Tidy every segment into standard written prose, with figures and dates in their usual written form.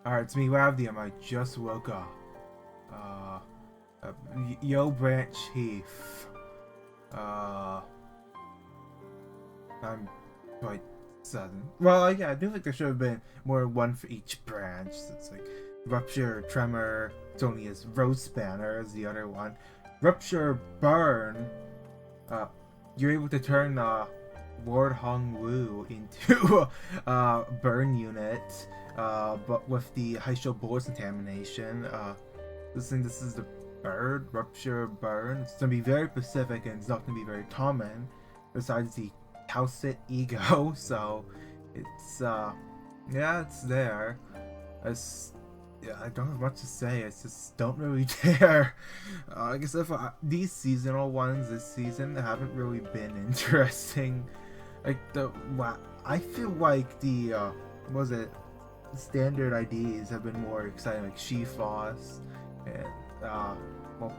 Alright, it's me, Lavdium. I just woke up. Yo, Branch Chief. I'm quite sudden. Well, yeah, I do think there should have been more one for each branch. It's like Rupture, Tremor, Tony is Rose Spanner is the other one. Rupture, Burn. You're able to turn Lord Hong Wu into Burn unit. But with the high show bullets contamination, this is the bird, Rupture Burn. It's gonna be very specific and it's not gonna be very common. Besides the Calcit Ego, so it's yeah, it's there. I don't have much to say. I just don't really care. I guess if these seasonal ones this season haven't really been interesting. Like I feel like the what was it? Standard IDs have been more exciting, like She-Foss and well,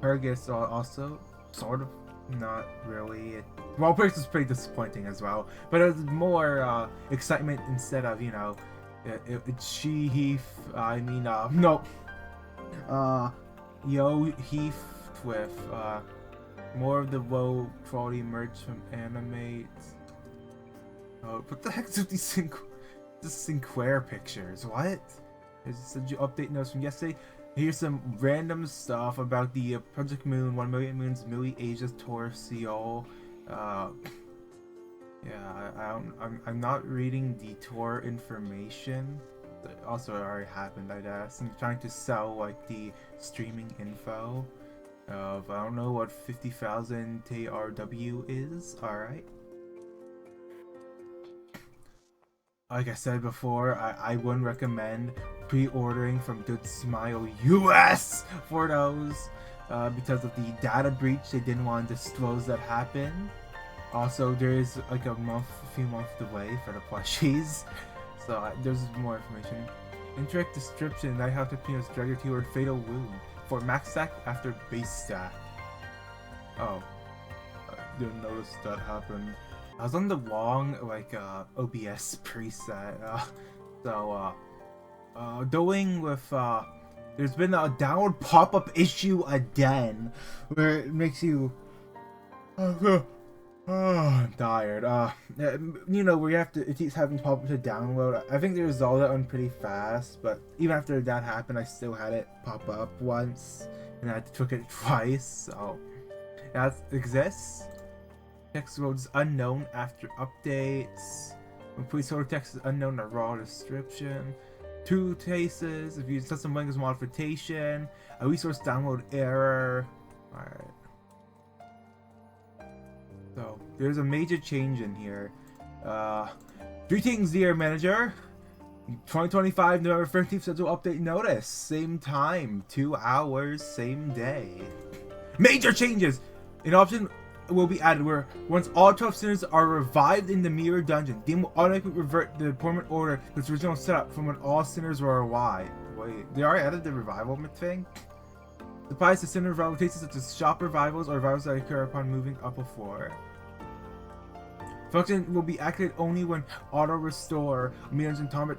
Pergus also sort of not really. Well, Pergus was pretty disappointing as well, but it was more excitement instead of, you know, it's Heath. I mean, no, Yo Heathcliff. More of the low quality merch from Animate. Oh, what the heck's with these Sinclair pictures? What? There's some update notes from yesterday. Here's some random stuff about the Project Moon, 1 Million Moons, Millie Asia's Taurus Seal. Yeah, I'm not reading the tour information. That also already happened, I guess. I'm trying to sell like the streaming info of I don't know what 50,000 TRW is. All right. Like I said before, I wouldn't recommend pre-ordering from Good Smile US for those because of the data breach. They didn't want to disclose that happened. Also, there is like a few month delay for the plushies, so there's more information. Indirect description: I have to penis Dragger 2 or Fatal Wound for max stack after base stack. Oh, I didn't notice that happened. I was on the wrong like OBS preset, dealing with there's been a download pop-up issue again, where it makes you I'm tired. You know, where you have to, it keeps having pop up to download. I think they resolved that one pretty fast, but even after that happened, I still had it pop up once, and I took it twice. So that exists. Text mode is unknown after updates. When placeholder text is unknown, a raw description. 2 cases. If you set some language modification, a resource download error. Alright. So, there's a major change in here. Greetings, dear manager. 2025 November 13th schedule update notice. Same time, 2 hours, same day. Major changes! An option will be added where once all 12 sinners are revived in the mirror dungeon, they will automatically revert the deployment order to its original setup from when all sinners were alive. Wait, they already added the revival thing? Applies to sinner revival cases such as shop revivals or revivals that occur upon moving up a floor. Function will be activated only when auto restore mirrors and the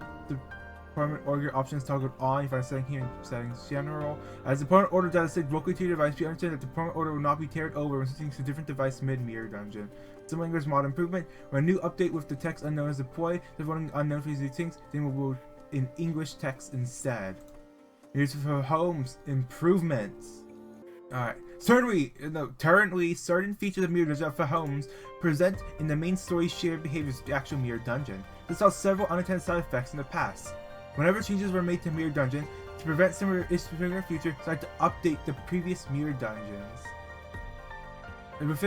deployment order options toggled on. You find a setting here in settings general. As the deployment order data saved locally to your device, you understand that the deployment order will not be carried over when switching to a different device mid-mirror dungeon. Similar English mod improvement. When a new update with the text unknown is deployed, the running unknown for these things, then will in English text instead. Here's for homes improvements. Alright. Currently, certain features of Mirror Dungeon for homes present in the main story shared behaviors of the actual Mirror Dungeon. This saw several unintended side effects in the past. Whenever changes were made to Mirror Dungeon, to prevent similar issues in the future, decided to update the previous Mirror Dungeons. And with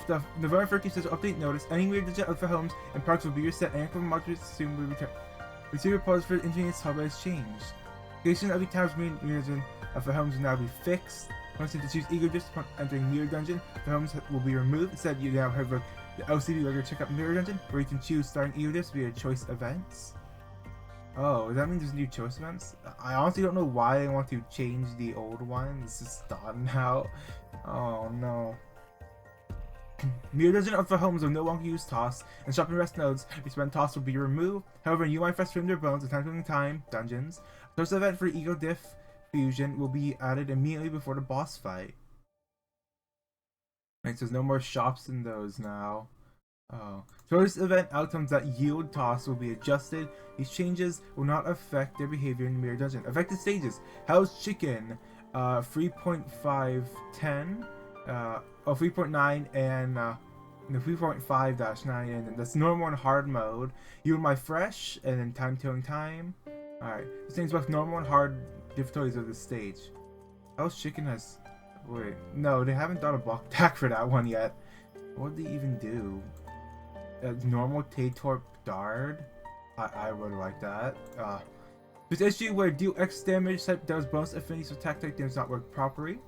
the November 13th schedule update notice, any Mirror Dungeon for homes and parks will be reset and equivalent modules soon will return. Receiver pause for inconvenience hub has changed. Creation of the town's Mirror Dungeon for homes will now be fixed. Once you choose Ego Drift upon entering Mirror Dungeon, the homes will be removed. Instead, you now have the LCD regular checkup Mirror Dungeon, where you can choose starting Ego Drifts via choice events. Oh, does that mean there's new choice events? I honestly don't know why they want to change the old one. It's just done now. Oh no. Near dungeon of the homes will no longer use toss, and shopping rest nodes expend toss will be removed. However, new manifest from their bones and time dungeons. First event for Ego Diff Fusion will be added immediately before the boss fight. Right, so there's no more shops in those now. Oh. First event outcomes that yield toss will be adjusted. These changes will not affect their behavior in the mirror dungeon. Affected stages: Hell's Chicken, 3.510, 3.9 and 3.5-9, and that's normal and hard mode. You and my fresh, and then time killing time. Alright, this thing's both normal and hard difficulties of this stage. Hell's Chicken has. Wait, no, they haven't done a block attack for that one yet. What did they even do? Normal Tatorp Dard? I would like that. This issue where deal X damage type does bonus affinities with attack type does not work properly.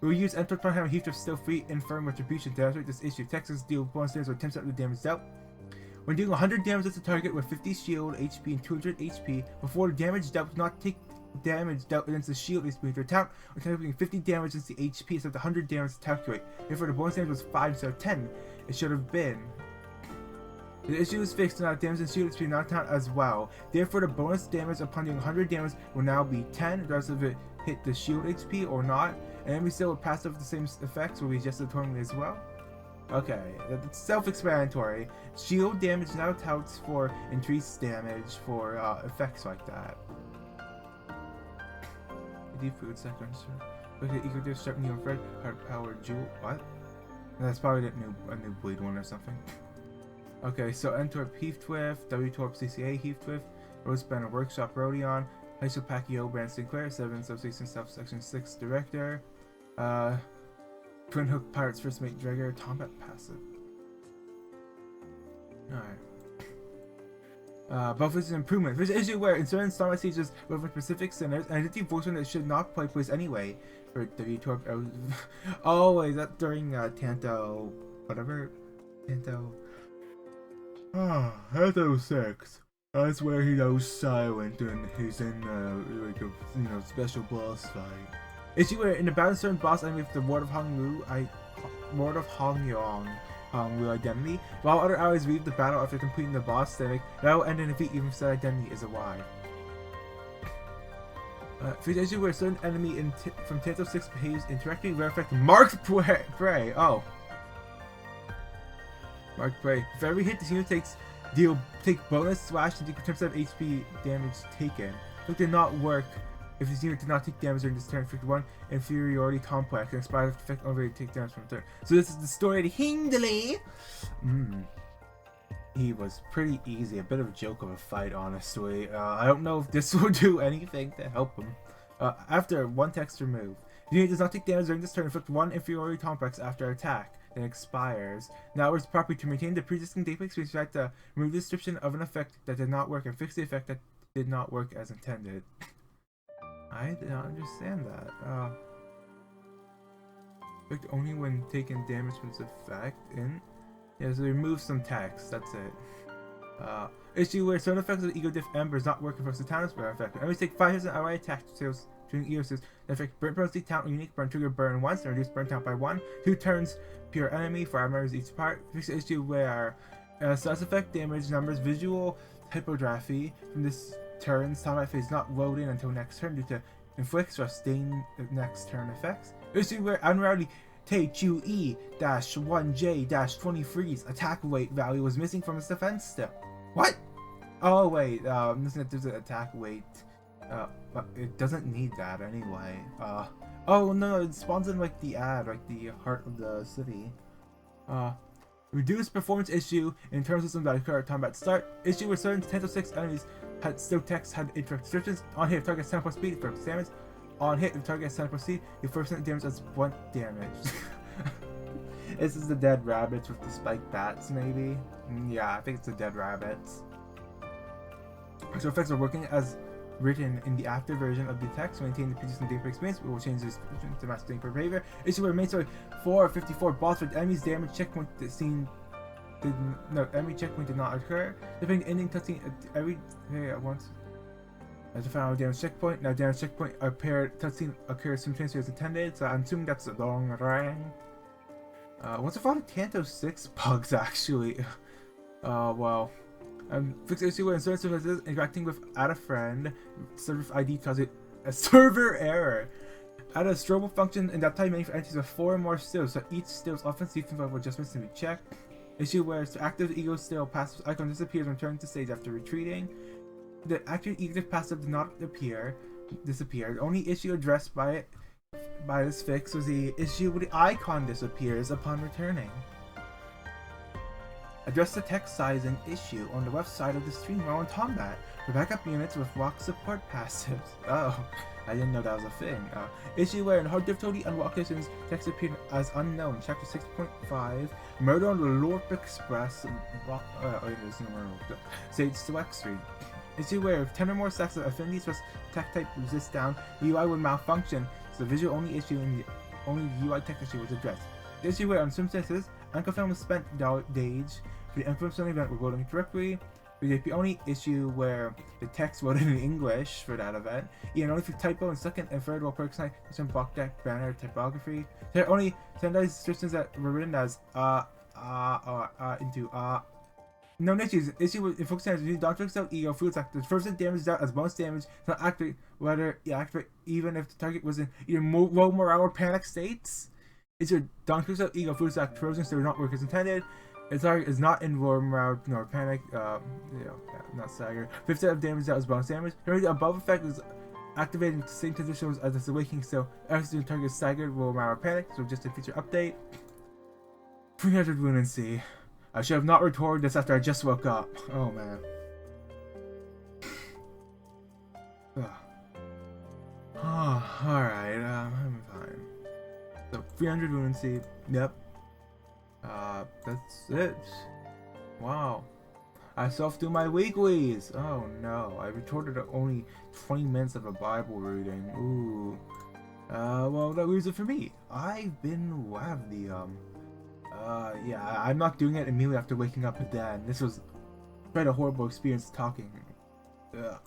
We will use Enter Prime Hammer Heathcliff still free Infirm Retribution to demonstrate this issue. Texas deal bonus damage with 10% of the damage dealt. When dealing 100 damage to the target with 50 shield HP and 200 HP, before the damage dealt does not take damage dealt against the shield HP to account, or taking 50 damage against the HP instead of the 100 damage to calculate. Therefore, the bonus damage was 5 instead of 10. It should have been. The issue is fixed, and now damage and shield HP not count as well. Therefore, the bonus damage upon doing 100 damage will now be 10, regardless of it hit the shield HP or not. And enemy still with passive with the same effects will be adjusted accordingly as well. Okay, it's self-explanatory. Shield damage now counts for increased damage for effects like that. Deep food seconds. Look at Eco Diff, Sharp Neon Fred, Hard Power Jewel. What? That's probably a new bleed one or something. Okay, so Entorp Heathcliff, W-Torp CCA Heathcliff, Rose Banner Workshop Rodion, Pacquiao Brand Sinclair, 7 Substation Subsection 6 Director, Twin Hook Pirates First Mate Dragger, Combat Passive. Alright. Both is an improvement. There's an issue where in certain Starlight stages with specific sinners, an identity voice that should not play place anyway. For W-Torp. Oh, wait, that during Tanto. Whatever. Tanto. Tanto 6. That's where he goes silent and he's in like a special boss fight. Issue where in the battle certain boss enemy with the Ward of Hongyong identity, while other allies leave the battle after completing the boss stomach, that will end in defeat even if that identity is alive. For the issue where a certain enemy from Tanto 6 behaves indirectly, will affect Marked Prey. Oh. Marked Prey. For every hit, this unit take bonus slash and 10% of HP damage taken. It did not work if this unit did not take damage during this turn. 51 inferiority complex and expires the effect only to take damage from the turn. So this is the story of Hindley. He was pretty easy, a bit of a joke of a fight, honestly. I don't know if this will do anything to help him. After one text removed, the unit does not take damage during this turn. Inflict 1 inferiority complex after attack. Then expires. Now it's property to maintain the pre-existing data experience. We have to remove the description of an effect that did not work and fix the effect that did not work as intended. I did not understand that. Effect only when taking damage from its effect. Yeah, so remove some text. That's it. Issue where certain effects of Ego Diff Ember is not working for Satana's burn effect. Enemies take 5% ally attack sales during Ego Diff. The effect burn penalty count or unique burn trigger burn once and reduce burn count by 1. 2 turns pure enemy for members each part. Fix the issue where status effect damage numbers visual typography from this turn's combat phase not load in until next turn due to inflicts or sustain next turn effects. Issue where unrarely TQE-1J-23's attack weight value was missing from its defense step. What? Oh wait, there's an attack weight. But it doesn't need that anyway. Oh no, it spawns in like the ad, like the heart of the city. Reduced performance issue in terms of some that occur at combat start. Issue with certain Tanto 6 enemies had still text had incorrect descriptions. On hit, target 10 plus speed for damage. On hit, the target has 10 plus speed. Your first damage as 1 damage. This is the dead rabbits with the spiked bats, maybe? Yeah, I think it's the dead rabbits. So effects are working as written in the active version of the text. Maintain the previous gameplay experience. We will change this to match gameplay behavior. Issue where main story 454 boss with enemies damage checkpoint enemy checkpoint did not occur. Depending ending cutscene every at once. As a final damage checkpoint. Now damage checkpoint paired cutscene occurs simultaneously as intended. So I'm assuming that's the long rang. Once I found a Canto 6 bugs, actually. Well. Fixed issue where certain services interacting with add a friend. Server ID causing a server error. Add a strobo function in that type menu for entities with 4 or more stills, so each still's offense defense level adjustments can be checked. Issue where the active ego still passive icon disappears when returning to stage after retreating. The active ego passive did not disappear. The only issue addressed by this fix was the issue where the icon disappears upon returning. Address the text sizing issue on the left side of the stream while in combat for backup units with walk support passives. Oh, I didn't know that was a thing. Issue where in hard difficulty on walk missions text appeared as unknown. Chapter 6.5 Murder on the Lorp Express. Stage Select Street. Issue where if 10 or more sets of affinities plus tech type resist down, the UI would malfunction, so the visual only issue and the only UI tech issue was addressed. The issue where on circumstances, unconfirmed spent gauge for the unconfirmed event were loading directly. The only issue where the text loaded in English for that event, and only for typo and second and third while personalized some block deck banner typography. There are only standardized instructions that were written as into No issues. Issue with focus damage. You don't fix out ego food attack. The first hit damage is out as bonus damage. It's not activate whether you activate even if the target was in either low morale or panic states. It's your don't fix out ego food attack. Frozen so not work as intended. The target is not in low morale nor panic. Not stagger. 50% of damage out as bonus damage. The above effect is activating the same conditions as the awakening. So every target is staggered, low morale or panic. So just a feature update. 300 wound and C. I should have not recorded this after I just woke up. Oh man. Alright, I'm fine. So 300 wound seed. Yep. That's it. Wow. I self-do my weeklies. Oh no. I recorded only 20 minutes of a Bible reading. Ooh. Well that leaves it for me. I've been Wavy. Yeah, I'm not doing it immediately after waking up again. This was quite a horrible experience talking. Ugh.